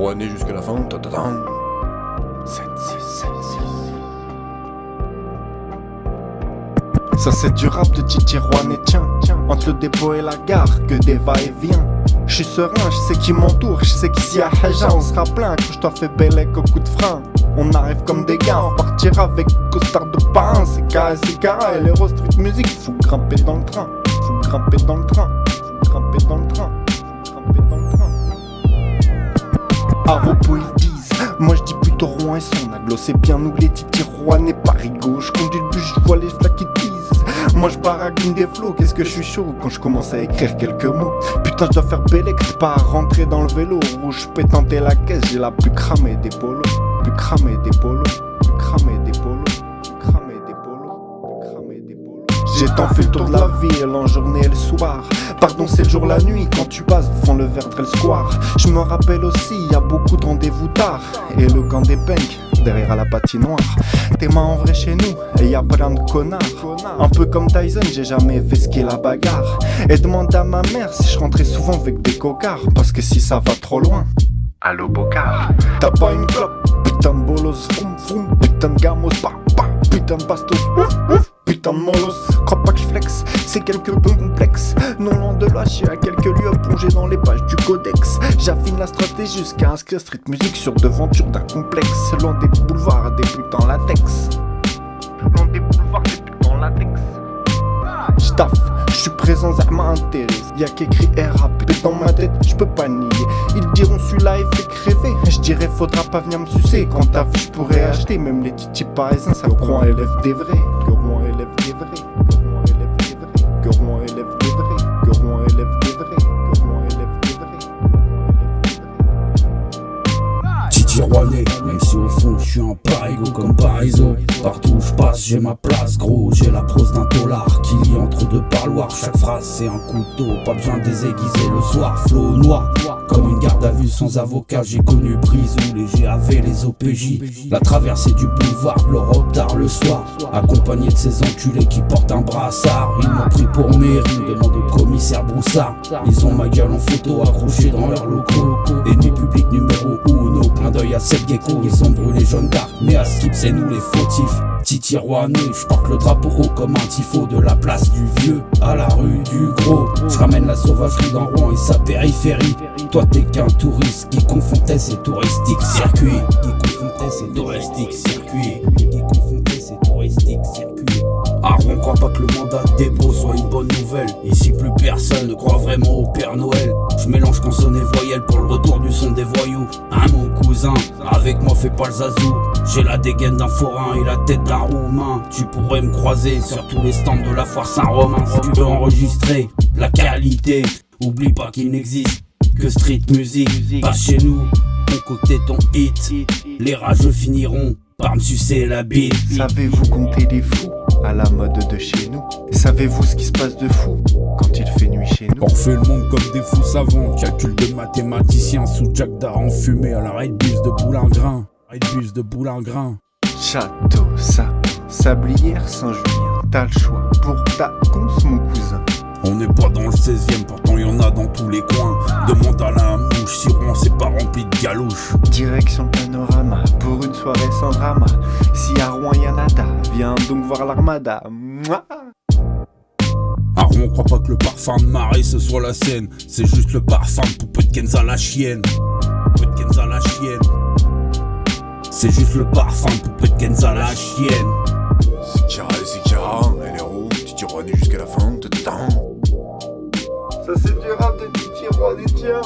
Rouennais jusqu'à la fin. Ta-ta-ta. 7, 6, 7, 6. Ça c'est du rap de Titi Rouennais, tiens. Entre le dépôt et la gare, que des va-et-vient. J'suis serein, j'sais qui m'entoure, j'sais qu'ici à Haja on sera plein. Que j't'en fais bellec au coup de frein. On arrive comme des gars, on partira avec costard de pain. C'est carré, c'est carré, et l'héros street music. Faut grimper dans le train, faut grimper dans le train, faut grimper dans le train, faut grimper dans le train. Aropo ils disent, moi je dis plutôt Rouen et son aglo. C'est bien nous les Titi Rouennais, Paris gauche. Conduis le bus, je vois les flaques qui disent. Moi je baragouine des flots, qu'est-ce que je suis chaud quand je commence à écrire quelques mots. Putain je dois faire bellec, pas à rentrer dans le vélo. Rouge pétanter la caisse, j'ai la plus cramée des polos. Plus cramée des polos, plus cramée des polos, plus cramée des polos, plus cramée des polos. J'ai tant fait le tour de la ville, en journée et le soir. Pardon c'est le jour, la nuit, quand tu passes devant le Verdre et le square. Je me rappelle aussi, y a beaucoup de rendez-vous tard. Et le camp des penks, derrière à la patinoire. Tes mains en vrai chez nous, et y a plein de connards. Un peu comme Tyson, j'ai jamais fait ce qu'est la bagarre. Et demande à ma mère si je rentrais souvent avec des cocards. Parce que si ça va trop loin, allo Bocard. T'as pas une clope, putain de bolos, vroom vroom. Putain de gamos, pa pa, putain de bastos, ouf ouf. Putain de molos, crois pas que je flex, c'est quelque peu complexe. Non loin de là, j'suis à quelques lieux plongé dans les pages du codex. J'affine la stratégie jusqu'à inscrire street music sur devanture d'un complexe. Loin des boulevards, des putains latex. Loin des boulevards, des putains latex. J'taffe, j'suis présent, ça m'intéresse. Y'a qu'écrit RAP dans ma tête, j'peux pas nier. Ils diront celui-là est fait rêver. J'dirais faudra pas venir me sucer. Quand t'as vu j'pourrais acheter. Même les titis parisiens savent que Rouen élève des vrais. Que Rouen élève des vrais. Que Rouen élève des vrais. Que Rouen élève des vrais. Que Rouen élève des vrais. Que Rouen élève des vrais. Titi Rouennais, même si au fond je suis un parigo comme Pariso. Partout où je passe j'ai ma place gros. J'ai la prose d'un tolard qui lie entre deux parloirs. Chaque phrase c'est un couteau, pas besoin de désaiguiser le soir. Flow noir, comme une garde à vue sans avocat. J'ai connu Brise ou les GAV, les OPJ. La traversée du boulevard, l'Europe tard le soir. Accompagné de ces enculés qui portent un brassard. Ils m'ont pris pour mairie, demande au commissaire Broussard. Ils ont ma gueule en photo accrochée dans leurs locaux. Ennemi public numéro 1, plein d'œil à cette gecko. Ils ont brûlé Jeanne d'Arc, mais à Skip c'est nous les fautifs. Titi Rouennais, j'porte le drapeau haut comme un tifo. De la place du vieux à la rue du gros. J'ramène la sauvagerie dans Rouen et sa périphérie. Toi t'es qu'un touriste qui confondait ses touristiques circuits. Qui confondait ses touristiques circuits. Qui confondait ses touristiques circuits. Ah, on croit pas que le mandat des bros soit une bonne nouvelle. Ici plus personne ne croit vraiment au Père Noël. Je mélange consonnes et voyelles pour le retour du son des voyous. Hein mon cousin, avec moi fais pas le zazou. J'ai la dégaine d'un forain et la tête d'un roumain. Tu pourrais me croiser sur tous les stands de la foire Saint-Romain. Si tu veux enregistrer la qualité, oublie pas qu'il n'existe que street music. Passe chez nous, concocter ton hit. Les rageux finiront par me sucer la bite. Savez-vous compter les fous à la mode de chez nous? Savez-vous ce qui se passe de fou quand il fait nuit chez nous? On refait le monde comme des fous savants. Calcul de mathématiciens sous Jack d'art enfumé à la Redbus de Boulingrin. Redbus de Boulingrin. Château, sapin, sablière, Saint-Julien. T'as le choix pour ta conce mon cousin. On n'est pas dans le 16ème, pourtant y'en a dans tous les coins. Demande à la mouche si Rouen c'est pas rempli de galouches. Direction Panorama, pour une soirée sans drama. Si à Rouen y'a nada, viens donc voir l'armada. Mouah. À Rouen, on croit pas que le parfum de marée ce soit la sienne. C'est juste le parfum de poupée de Kenza la chienne. Poupée de Kenza la chienne. C'est juste le parfum de poupée de Kenza la chienne. C'est Kira, elle est rouge, Titi Rouennais jusqu'à la fin. Ta-ta-ta. Ça c'est du rap de Titi Rouennais, tiens.